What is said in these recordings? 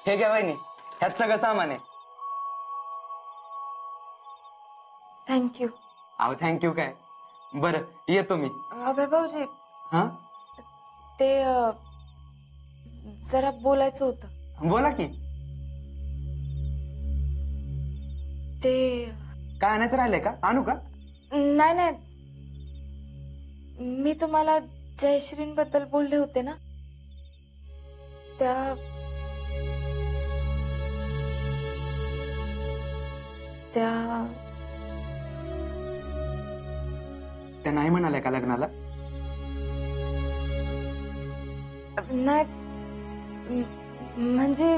हे घ्या वहिनी, ह्यात सगळं सामान आहे. थँक्यू. अहो थँक्यू काय. बरं येतो मी. अभय भाऊजी, हा ते जरा बोलायचं होतं. बोला की. ते काय आणायचं राहिलंय का? आणू का? नाही नाही, मी तुम्हाला जयश्रींबद्दल बोलले होते ना, त्या त्या नाही म्हणाल्या का लग्नाला? नाही म्हणजे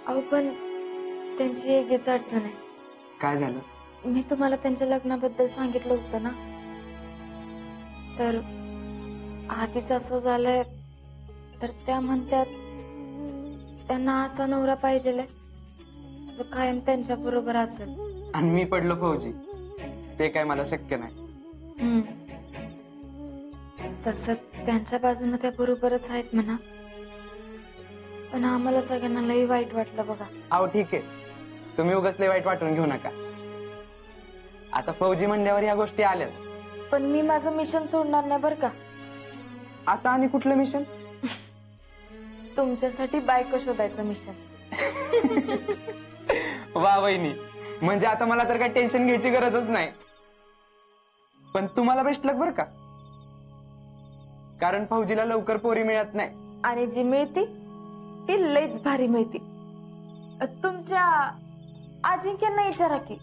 अहो पण त्यांची एकच अडचण आहे. काय झालं? मी तुम्हाला त्यांच्या लग्नाबद्दल सांगितलं होतं ना, तर आधीच असं झालंय, तर त्या म्हणतात त्यांना असा नवरा पाहिजे जो कायम त्यांच्या बरोबर असेल. आणि मी पडलो फौजी, ते काय मला शक्य नाही. तसं त्यांच्या बाजूने त्या बरोबरच आहेत म्हणा, पण आम्हाला सगळ्यांना लई वाईट वाटलं बघा. अहो ठीक आहे, तुम्ही उगाच लय वाईट वाटून घेऊ नका. आता फौजी म्हणल्यावर या गोष्टी आल्याच. पण मी माझं मिशन सोडणार नाही बरं का. आता आणि कुठलं मिशन? तुमच्यासाठी बायको शोधायचं मिशन. वा वहिनी, म्हणजे आता मला तर काही टेन्शन घ्यायची गरजच नाही. पण तुम्हाला बेस्ट लक बरं का, कारण फौजीला लवकर पोरी मिळत नाही. आणि जी मिळती ती लईच भारी मिळती. तुमच्या अजिंक्यांना विचारा की.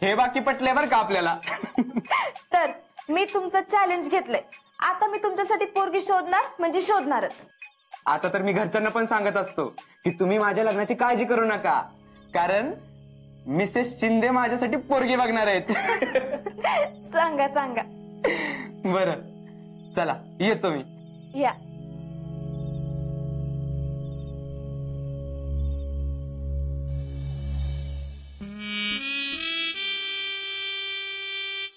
हे बाकी पटले बरं का आपल्याला. तर मी तुमचं चॅलेंज घेतलंय, आता मी तुमच्यासाठी पोरगी शोधणार म्हणजे शोधणारच. आता तर मी घरच्यांना पण सांगत असतो की तुम्ही माझ्या लग्नाची काळजी करू नका, कारण मिसेस शिंदे माझ्यासाठी पोरगी बघणार आहेत. सांगा सांगा. बरं चला येतो मी. या.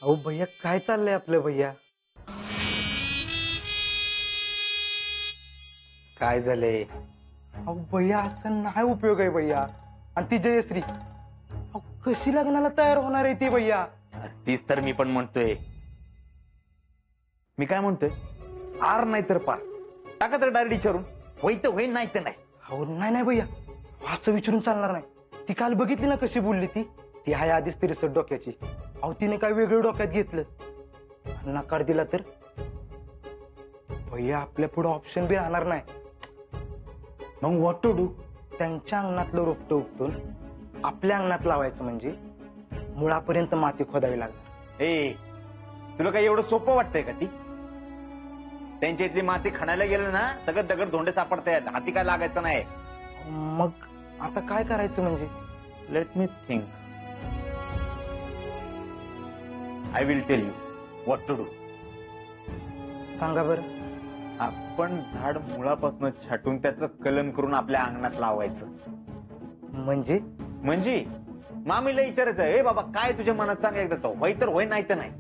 अहो भैया, काय चाललंय आपलं भैया? काय झालंय? अहो भैया, असं नाही उपयोग आहे भैया. आणि ती जयश्री कशी लग्नाला तयार होणार आहे ती भैया? तीच तर मी पण म्हणतोय. मी काय म्हणतोय, आर नाही तर पार टाका तर डायरेक्ट विचारून, होई तर होईल नाही तर नाही. अहो नाही नाही भैया, असं विचारून चालणार नाही. ती काल बघितली ना कशी बोलली ती आहे आधीच तिरसट डोक्याची. अहो तिने काय वेगळं डोक्यात घेतलं, नकार दिला तर भैया आपल्या पुढे ऑप्शन बी राहणार नाही. मग व्हॉट टू डू? त्यांच्या अंगणातलं रोपटं उपटून आपल्या अंगणात लावायचं, म्हणजे मुळापर्यंत माती खोदावी लागणार. ए, तुला काही एवढं सोपं वाटतंय का? ती त्यांच्या इथली माती खणायला गेलं ना, सगळं दगड धोंडे सापडतायत, हाती काय लागायचं नाही. मग आता काय करायचं म्हणजे? Let me think. I will tell you what to do. सांगा बरं. आपण झाड मुळापासून छाटून त्याचं कलन करून आपल्या अंगणात लावायचं. म्हणजे मामीला विचारायचं, ए बाबा काय तुझ्या मनात सांग एकदा, होय तर होय नाही तर नाही.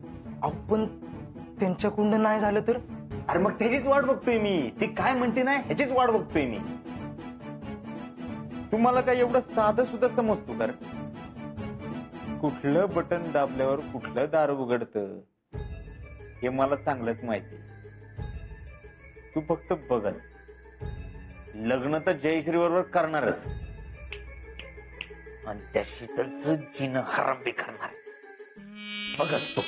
आपण त्यांच्याकुंड नाही झालं तर? अरे मग त्याचीच वाट बघतोय मी. ती काय म्हणते नाही ह्याचीच वाट बघतोय मी. तुम्हाला काय एवढं साधं सुद्धा समजतो तर? कुठलं बटन दाबल्यावर कुठलं दार उघडतं हे मला चांगलंच माहिती. तू फक्त बघ, लग्न तर जयश्री बरोबर करणारच, आणि त्या शीतलचं जीनं हरामबी करणार. बघच तो.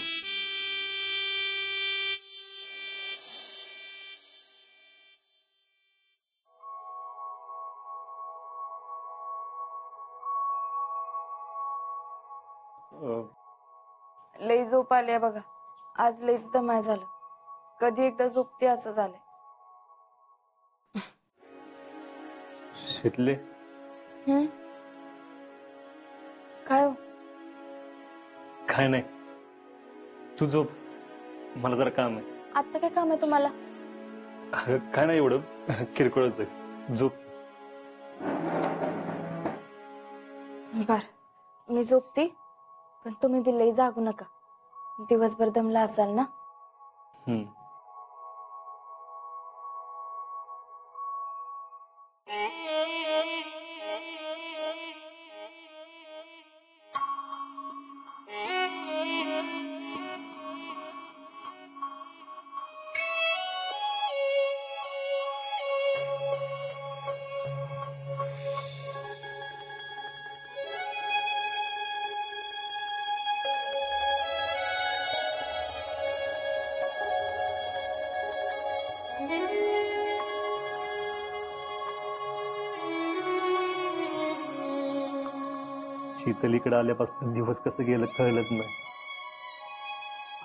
लई झोप आली बघा. आज लईच दमाय झालं. कधी एकदा झोपते असं झालंय. शीतले, काय हो? काय नाही, तू झोप, मला जरा काम आहे. आता काय काम आहे तुम्हाला? काय नाही, एवढं किरकोळच आहे, झोप. बर, मी झोपते, पण तुम्ही बी लई जागू नका. दिवसभर दमला असाल ना. हम्म. शीतलीकडे आल्यापासून दिवस कसं गेलं कळलंच नाही.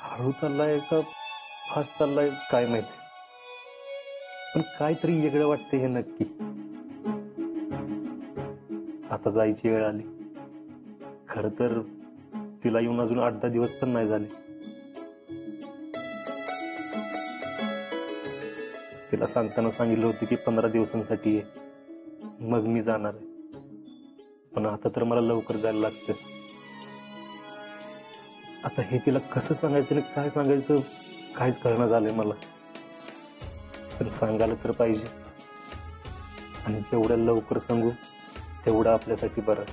हळू चाललाय का फास्ट चाललाय काय माहिती, पण काहीतरी वेगळं वाटतंय हे नक्की. आता जायची वेळ आली. खर तर तिला येऊन अजून 8-10 दिवस पण नाही झाले. तिला सांगताना सांगितलं होतं की 15 दिवसांसाठी ये, मग मी जाणार आहे. पण आता तर मला लवकर जायला लागतं. आता हे तिला कसं सांगायचं आणि काय सांगायचं काहीच कळणं झालंय मला. पण सांगायला तर पाहिजे, आणि जेवढ्या लवकर सांगू तेवढं आपल्यासाठी बरं.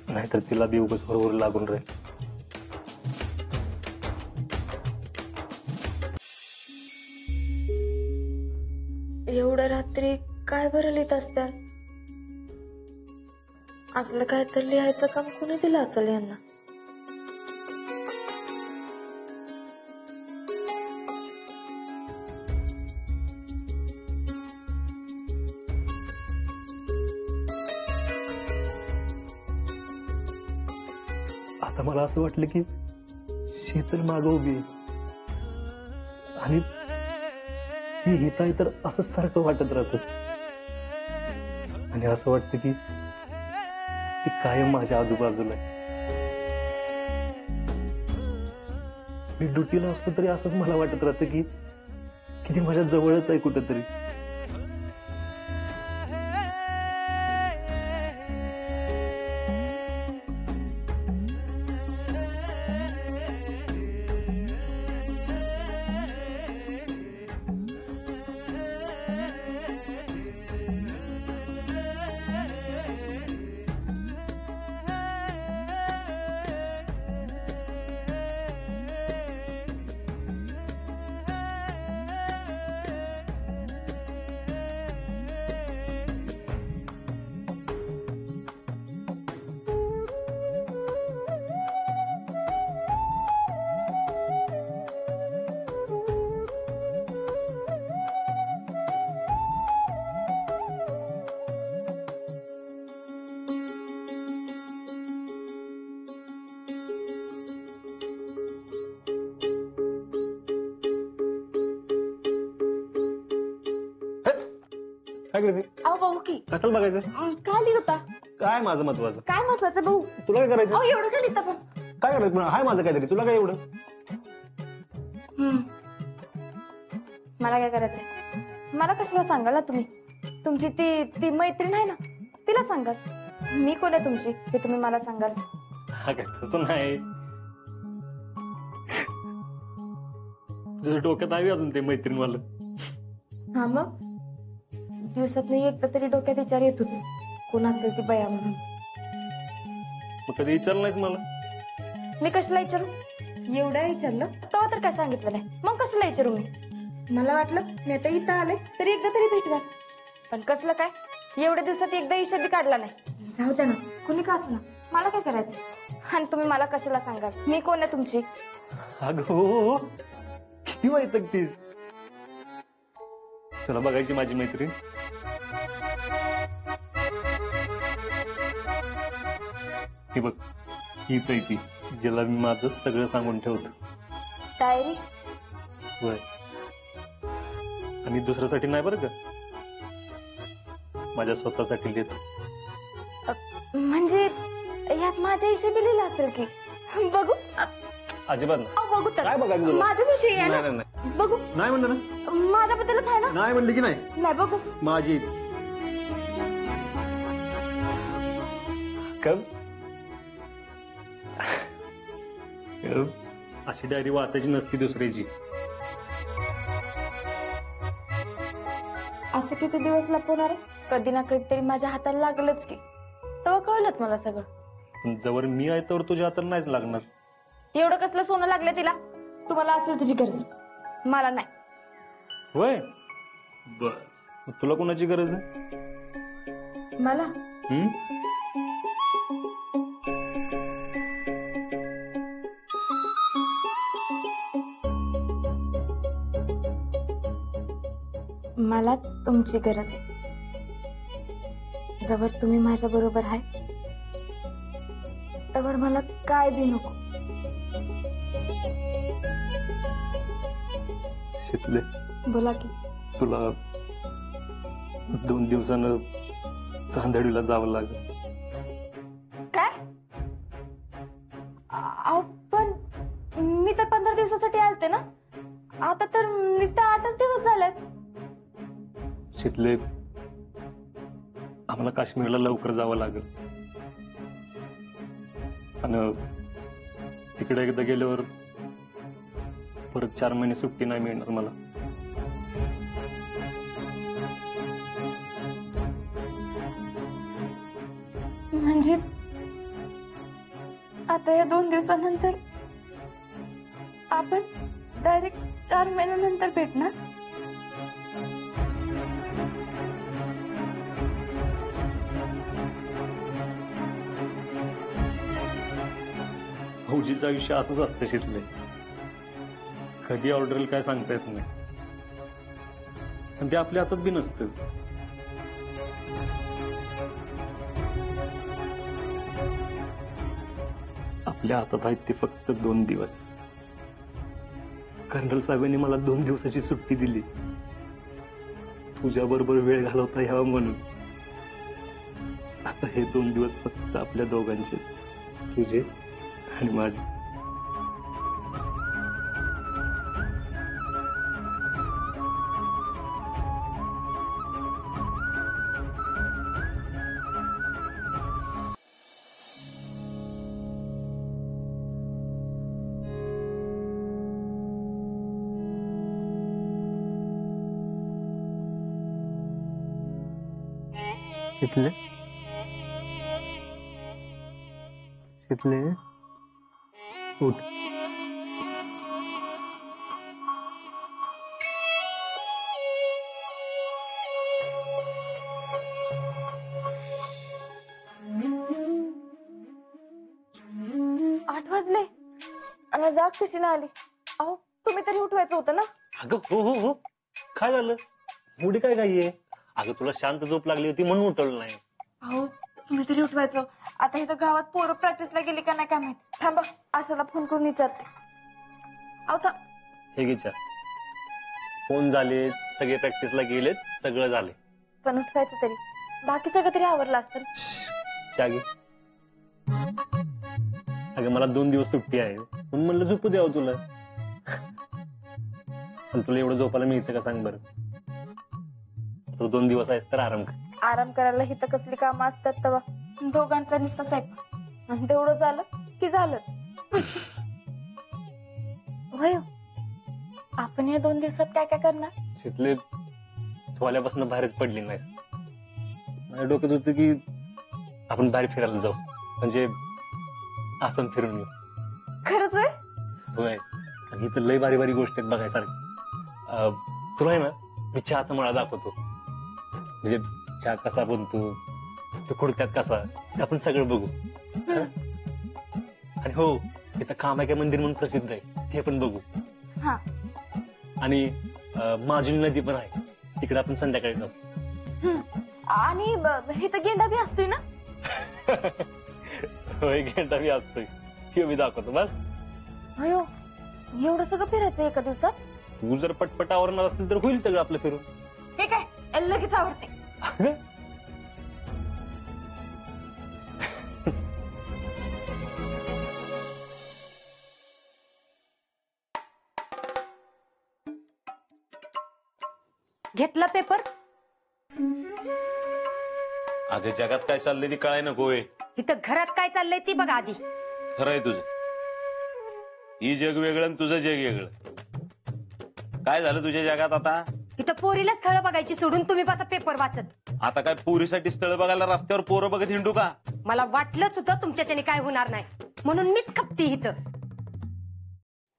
नाहीतर तिला बी उगाच बरोबर लागून राहील. एवढ्या रात्री काय बरं लिहित असत्याल? असलं काय तर लिहायचं काम कोणी दिलं असेल यांना? आता मला असं वाटलं की शीतल मागं उभी आहे, आणि ती हिता तर असं सारखं वाटत राहतं. आणि असं वाटतं की ती कायम माझ्या आजूबाजूला आहे. मी ड्युटीला असतो तरी असंच मला वाटत राहतं की ती माझ्या जवळच आहे कुठेतरी. काय करते? अहो भाऊ की कशाला बघायचं? काय लिहित होता? काय माझं महत्वाचं? काय महत्वाचं भाऊ? तुला काय करायचं? अहो एवढं काय लिहिता पण? काय करायचं? हाय माझं काहीतरी, तुला काय एवढं? मला काय करायचंय? मला कशाला सांगाल ना तुम्ही? तुमची ती ती मैत्रीण आहे ना, तिला सांगाल. मी कोण आहे तुमची ते तुम्ही मला सांगाल? हा काय, तसं नाही. तुझ्या डोक्यात आहे अजून ते मैत्रीण वालं. हा मग दिवसात नाही एकदा तरी डोक्यात विचार येतोच, कोण असेल ती बया म्हणून. मग कधी विचारलं नाहीस मला? मी कशाला विचारू? एवढ्या विचारलं तेव्हा तर काय सांगितलं नाही, मग कशाला विचारू मी? मला वाटलं मी आता इथं आले तरी एकदा तरी भेटवा, पण कसलं काय एवढ्या दिवसात एकदा इशारा बी काढला नाही. जाऊ द्या ना, कुणी का असं ना, मला काय करायचं? आणि तुम्ही मला कशाला सांगाल? मी कोण आहे तुमची? अगं हो, किती वाईट तीस. तुला बघायची माझी मैत्रीण? ही बघ, हीच आहे ती जिला मी माझं सगळं सांगून ठेवतो. डायरी? होय, आणि दुसऱ्यासाठी नाही बरं का, माझ्या स्वतःसाठी लिहितो. म्हणजे यात माझ्या विषयी बी लिहिलं असेल की? बघू. अजिबात नाही. अहो, बघू तर. काय बघायचं तुला? माझ्याविषयी आहे नाही ना? नाही नाही. बघू. नाही म्हणलं ना, माझ्याबद्दलच आहे ना? नाही म्हणली की नाही. नाही बघू. माझी कब अशी डायरी वाचायची नसती दुसऱ्याची. असं किती दिवस लपवणार आहे? कधी ना कधीतरी माझ्या हाताला लागलंच की, तेव्हा कळलंच मला सगळं. पण जवळ मी आहे तर तुझ्या हाताला नाहीच लागणार. एवढं कसलं सोनं लागलं तिला? तुम्हाला असेल त्याची गरज, मला नाही. होय बर, तुला कोणाची गरज आहे? मला हम्म? मला तुमची गरज आहे. जवळ तुम्ही माझ्या बरोबर आहे तवर मला काय बी नको. शितले, बोला की. तुला 2 दिवसानं चांदडीला जावं लागेल. काय? पण मी तर 15 दिवसासाठी आलते ना, आता तर नुसते 8च दिवस झालेत. शितले, आम्हाला काश्मीरला लवकर जावं लागेल. आणि तिकडे एकदा गेल्यावर परत 4 महिने सुट्टी नाही मिळणार मला. म्हणजे आता या 2 दिवसानंतर आपण डायरेक्ट 4 महिन्यानंतर भेटणार. फौजीचं आयुष्य असंच असतं शितले. कधी ऑर्डर काय सांगता येत नाही, पण ते आपल्या हातात बी नसतं. आपल्या हातात आहेत ते फक्त 2 दिवस. कर्नल साहेबांनी मला 2 दिवसाची सुट्टी दिली, तुझ्या बरोबर वेळ घालवता यावा म्हणून. आता हे 2 दिवस फक्त आपल्या दोघांचे, तुझे आणि माझे. शितले, शितले, उठ. आठ वाजले आणि जाग कशी ना आली? अहो तुम्ही तरी उठवायचं होतं ना. अगं हो हो हो, काय झालं? मुडी काय आहे? अगं तुला शांत झोप लागली होती म्हणून उठवलं नाही. अहो तुम्ही तरी उठवायचं. आता इथं गावात पोरं प्रॅक्टिसला गेली का नाही काय माहित. थांबा, आशाला फोन करून विचारते. अहो हे घे, फोन झाले, सगळे प्रॅक्टिसला गेलेत, सगळं झाले. पण उठवायचं तरी, बाकी सगळं तरी आवरलं असतं. चहा घे. अगं मला 2 दिवस सुट्टी आहे म्हणून म्हणलं झोपू द्यावं तुला. पण तुला एवढं झोपायला मिळतं का सांग बरं? तू 2 दिवस आहेस तर आराम कर. आराम करायला हिथं कसली कामं असतात तेव्हा? दोघांचा नुसता स्वयंपाक आणि तेवढं झालं की झालं. होय, आपण या 2 दिवसात काय काय करणार? शितले, तू आल्यापासून बाहेरच पडली नाहीस. माझ्या डोक्यात होतं की आपण बाहेर फिरायला जाऊ, म्हणजे असं फिरून येऊ. खरंच होय? होय, आणि इथं लय भारी भारी गोष्टी आहेत बघायसारखी. तुला आहे ना, मी चहाचा मळा दाखवतो. म्हणजे चहा कसा बनतो, तो कुडत्यात कसा, ते आपण सगळं बघू. आणि हो, इथं कामाख्या मंदिर म्हणून प्रसिद्ध आहे, ते पण बघू. हा. आणि माजुली नदी पण आहे, तिकडे आपण संध्याकाळी जाऊ. आणि इथं गेंडा बी असतोय ना? होय, गेंडा बी असतोय, ते मी दाखवतो. बस होय, एवढं सगळं फिरायचं एका दिवसात? तू जर पटपट आवरणार असेल तर होईल सगळं आपलं फिरून. हे काय लगेच आवडते. घेतला पेपर? अगं जगात काय चाललंय ती कळाय नको. इथं घरात काय चाललंय ती बघा आधी. खरंय तुझं. ही जग वेगळं आणि तुझं जग वेगळं. काय झालं तुझ्या जगात आता? इथं पोरीला स्थळ बघायची सोडून तुम्ही बसा पेपर वाचत. आता काय पोरीसाठी स्थळ बघायला रस्त्यावर पोरं बघत हिंडू का? मला वाटलंच होतं तुमच्याच्याने काय होणार नाही म्हणून मीच खपती इथं.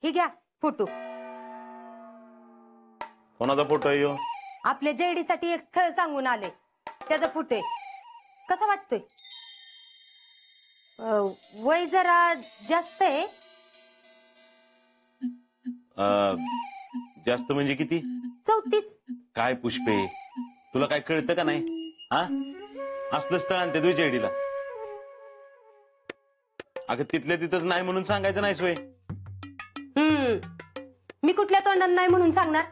ही घ्या फोटो. कोणाचा फोटो आहे ह्यो? आपल्या जेडीसाठी एक स्थळ सांगून आले त्याचा फोटो आहे. कसा वाटतोय? वय जरा जास्त आहे. जास्त म्हणजे किती? 34. काय पुष्पे, तुला काय कळतं का नाही? हा, असलं स्थळ आणते तुझ्या जेडीला. अगं तिथल्या तिथंच नाही म्हणून सांगायचं नाही सोय. मी कुठल्या तोंडाने नाही म्हणून सांगणार.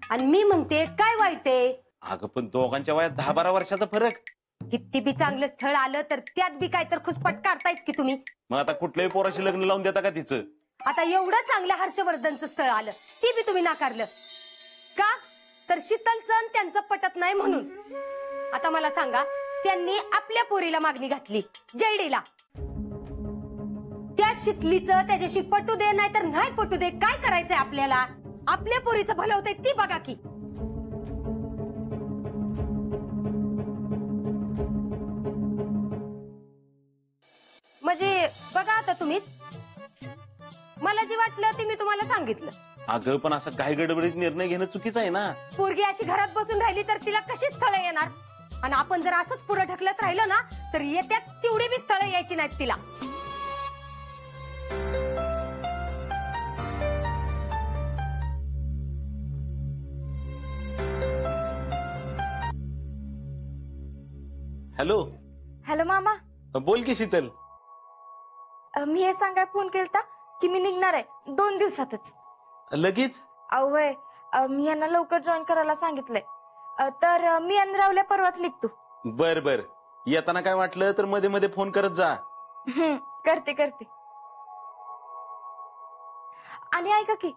आणि मी म्हणते काय वाईट आहे? अगं पण दोघांच्या वयात 10-12 वर्षाचा फरक. किती बी चांगलं स्थळ आलं तर त्यात बी काय तर खुसपट काढतायच की तुम्ही. मग आता कुठल्याही पोराशी लग्न लावून देता का तिचं? आता एवढं चांगलं हर्षवर्धनचं स्थळ आलं ती बी तुम्ही नाकारलं का? तर शीतलचं आणि त्यांचं पटत नाही म्हणून. आता मला सांगा, त्यांनी आपल्या पोरीला मागणी घातली जयडीला. त्या शीतलीचं त्याच्याशी पटू दे नाही तर नाही पटू दे, काय करायचंय आपल्याला? आपल्या पोरीचं भलं होतंय ती बघा की. म्हणजे बघा आता तुम्हीच. मला जे वाटलं ते मी तुम्हाला सांगितलं. अगं पण असं काही गडबडीत निर्णय घेणं चुकीचं आहे ना. पोरगी अशी घरात बसून राहिली तर तिला कशी स्थळ येणार? आणि आपण जर असंच पुढे ढकलत राहिलो ना तर येत्या तेवढी बी स्थळ यायची नाहीत तिला. हॅलो. हॅलो मामा. बोल की शीतल. मी हे सांगाय फोन केलता की मी निघणार आहे 2 दिवसातच. लगेच? अवय मी यांना लवकर जॉईन करायला सांगितलंय. तर मी आणि रावल्या परवाच निघतो. बर बर. येताना काय वाटलं तर मध्ये मध्ये फोन करत जा. करते. आणि ऐका की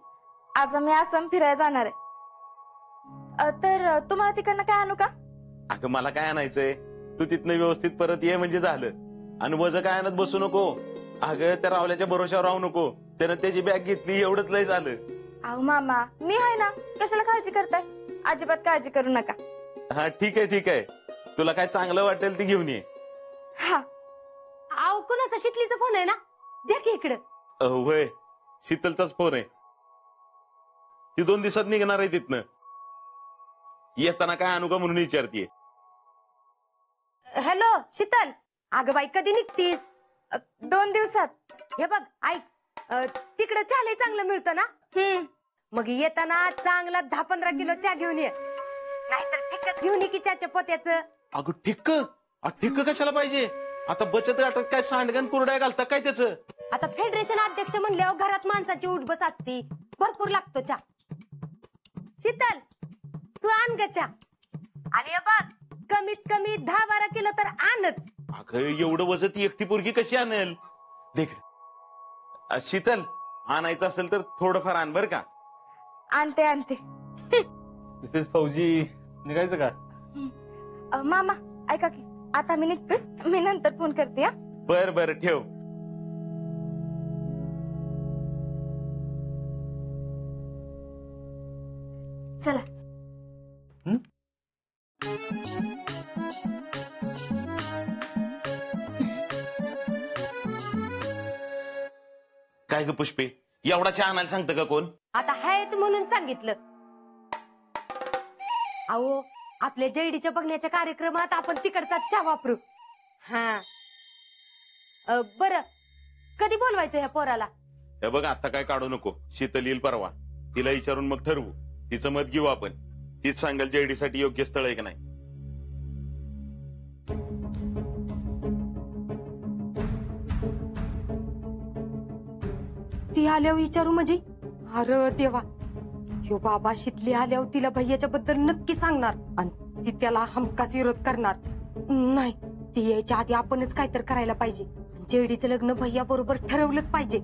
आज आम्ही आसाम फिरायला जाणार आहे. तर तुम्हाला तिकडनं काय आणू का? अगं मला काय आणायचंय, तू तिथनं व्यवस्थित परत ये म्हणजे झालं. आणि वज काय आणत बसू नको. अगं त्या रावल्याच्या भरोशावर राहू नको. त्यानं त्याची बॅग घेतली एवढंच लय झालं. अहो मामा मी आहे ना, कशाला काळजी करताय? अजिबात काळजी करू नका. हा ठीक आहे. तुला काय चांगलं वाटेल ते घेऊन ये. हा. आव कुणाचा? शीतलीचा फोन आहे ना, द्या की इकडं. होय, शीतलचाच फोन आहे. ती 2 दिवसात निघणार आहे तिथनं. येताना काय आणू का म्हणून विचारतीये. हॅलो शीतल. अगं बाई कधी निघतीस? 2 दिवसात. हे बघ ऐक, तिकडे चहा लय चांगलं मिळतं ना. मग येताना चांगला 10-15 किलो चहा घेऊन ये. नाहीतर ठिक्कच घेऊन ये की चहाच्या पोत्याचं. अगं ठिक्क कशाला पाहिजे? आता बचत गटात काय सांडगण कुरड्या घालता काय त्याचं? आता फेडरेशन अध्यक्ष म्हणल्यावर घरात माणसाची उठबस असती, भरपूर लागतो चहा. शीतल तू आण ग चहा. आणि हे बघ कमीत कमी 10-12 किलो तर आणच. अगं एवढं वजन ती एकटी पोरगी कशी आणेल? देख शीतल, आणायचं असेल तर थोडंफार आण बर का. आणते. मिसेस फौजी निघायचं का? मामा ऐका की आता मी निघते. मी नंतर फोन करते. हा बर ठेव. चला. काय ग पुष्पे, एवढा चहा आणायला सांगतं का कोण? आता हायत म्हणून सांगितलं. अहो आपल्या जयडीच्या बघण्याच्या कार्यक्रमात आपण तिकडचा चहा वापरू. हा बर, कधी बोलवायचं ह्या पोराला? हे बघ आता काय काढू नको. शीतल येईल परवा. तिला विचारून मग ठरवू. तिचं मत घेऊ आपण. तीच सांगेल जेडी साठी योग्य स्थळ आहे का नाही. ती आल्यावर विचारू म्हणजे? अरे देवा, ह्यो बाबा शीतली आल्यावर तिला भैयाच्या बद्दल नक्की सांगणार आणि ती त्याला हमखास विरोध करणार. नाही, ती यायच्या आधी आपणच काहीतरी करायला पाहिजे. जेडीचं लग्न भैया बरोबर ठरवलंच पाहिजे.